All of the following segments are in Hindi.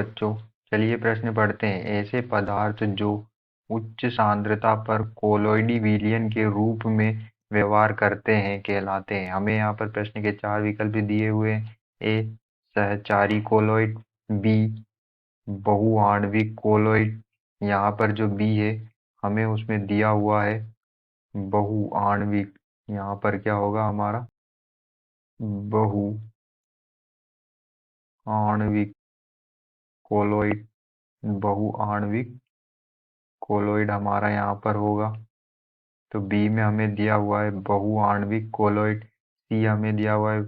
बच्चों, चलिए प्रश्न पढ़ते हैं। ऐसे पदार्थ जो उच्च सांद्रता पर कोलोइडी विलयन के रूप में व्यवहार करते हैं कहलाते हैं। हमें यहाँ पर प्रश्न के 4 विकल्प दिए हुए हैं। ए सहचारी कोलोइड, बी बहुआण्विक कोलोइड। यहाँ पर जो बी है हमें उसमें दिया हुआ है बहुआण्विक। यहाँ पर क्या होगा हमारा बहुआण्विक कोलोइड। बहुआण्विक कोलोइड हमारा यहाँ पर होगा। तो बी में हमें दिया हुआ है बहुआण्विक कोलोइड, सी हमें दिया हुआ है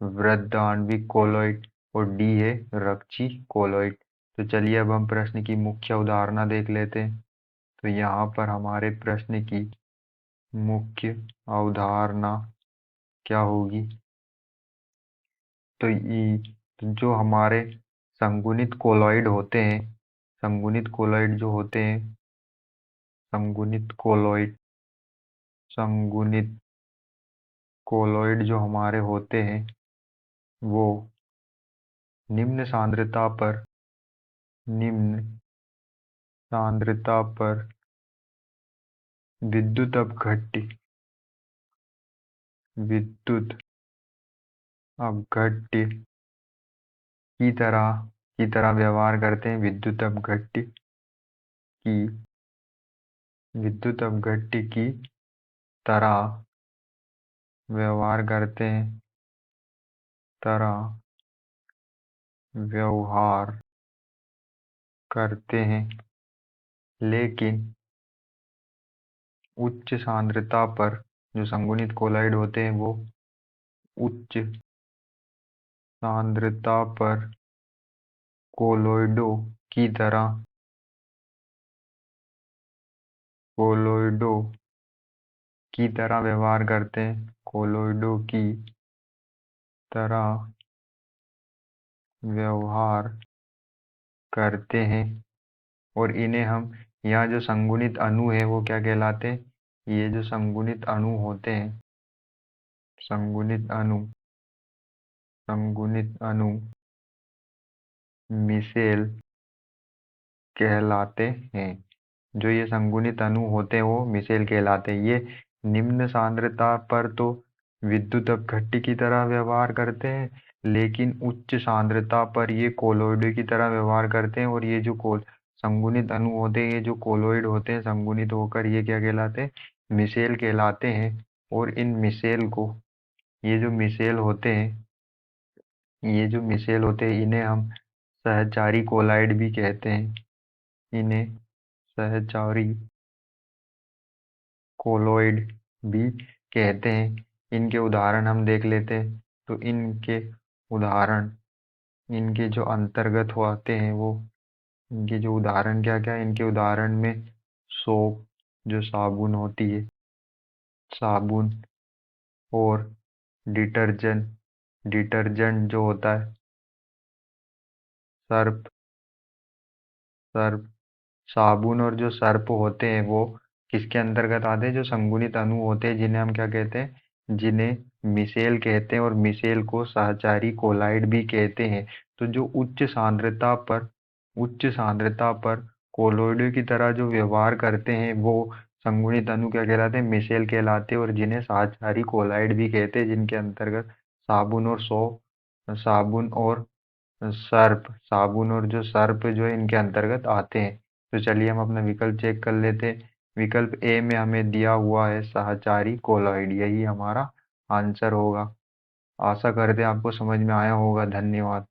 वृद्ध आणविक कोलोइड और डी है रक्षी कोलोइड। तो चलिए अब हम प्रश्न की मुख्य अवधारणा देख लेते हैं। तो यहाँ पर हमारे प्रश्न की मुख्य अवधारणा क्या होगी? तो जो हमारे संगुणित कोलॉइड होते हैं, संगुणित कोलॉइड जो होते हैं, संगुणित कोलॉइड जो हमारे होते हैं वो निम्न सांद्रता पर विद्युत अपघट्य की तरह व्यवहार करते हैं। विद्युत अपघट्य की तरह व्यवहार करते हैं, लेकिन उच्च सांद्रता पर जो संगुणित कोलाइड होते हैं वो उच्च सांद्रता पर कोलोइडों की तरह व्यवहार करते हैं, कोलोइडों की तरह व्यवहार करते हैं। और इन्हें हम, यहाँ जो संगुणित अणु है वो क्या कहलाते हैं? ये जो संगुणित अणु होते हैं, संगुणित अणु मिसेल कहलाते हैं। जो ये संगुणित अणु होते हैं वो मिसेल कहलाते हैं। ये निम्न सांद्रता पर तो विद्युत अपघट्य की तरह व्यवहार करते हैं, लेकिन उच्च सांद्रता पर ये कोलोइड की तरह व्यवहार करते हैं। और ये जो संगुणित अणु होते हैं, ये जो कोलोइड होते हैं संगुणित होकर, ये क्या कहलाते हैं? मिसेल कहलाते हैं। और इन मिसेल को, ये जो मिसेल होते हैं, इन्हें हम सहचारी कोलाइड भी कहते हैं। इन्हें सहचारी कोलोइड भी कहते हैं। इनके उदाहरण हम देख लेते हैं। तो इनके जो अंतर्गत होते हैं वो, इनके जो उदाहरण क्या क्या है? इनके उदाहरण में सोप जो साबुन होती है, साबुन, और डिटर्जेंट जो होता है, सर्फ। साबुन और जो सर्प होते हैं वो किसके अंतर्गत आते हैं? जो संगुणित अणु होते हैं, जिन्हें हम क्या कहते हैं? जिन्हें मिसेल कहते हैं। और मिसेल को सहचारी कोलाइड भी कहते हैं। तो जो उच्च सांद्रता पर कोलोइड की तरह जो व्यवहार करते हैं वो संगुणित अणु क्या कहलाते हैं? मिसेल कहलाते हैं। और जिन्हें सहचारी कोलाइड भी कहते हैं, जिनके अंतर्गत साबुन और जो सर्प जो है इनके अंतर्गत आते हैं। तो चलिए हम अपना विकल्प चेक कर लेते हैं। विकल्प ए में हमें दिया हुआ है सहचारी कोलॉइड, यही हमारा आंसर होगा। आशा करते हैं आपको समझ में आया होगा। धन्यवाद।